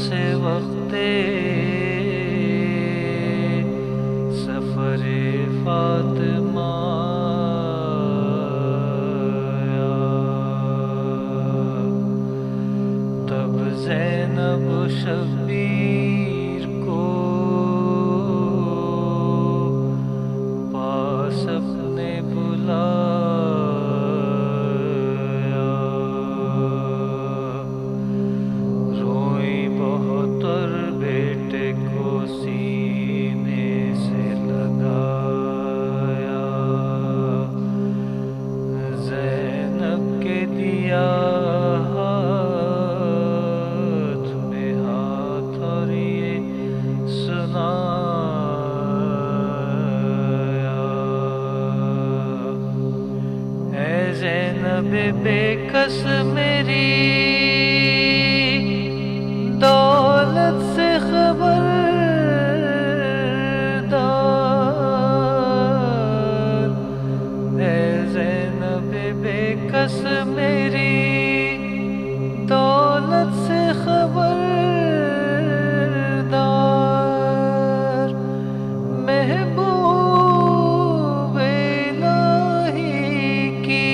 سے وقت سفر فاطمہ آیا، تب زینب شبیر کو پاس اپنے بلایا، روئی بہت اور بیٹے کو سینے سے لگایا، زینب کے دیا ہاتھ میں ہاتھ اور یہ سنایا، اے زینب بے کس میری دولت سے خبردار، اے زینب بے کس میری دولت سے خبردار، محبوب الہی کی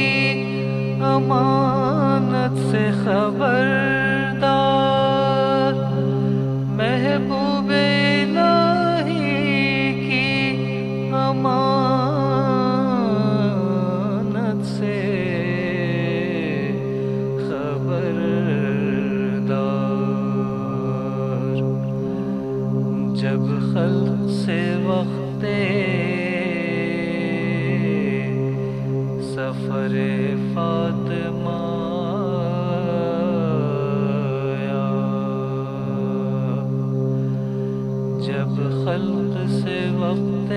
امانت سے خبردار، محبوب الہی کی امانت سے خبردار، جب خلق سے وقت سفر فاطمہ آیا، جب خلق سے وقت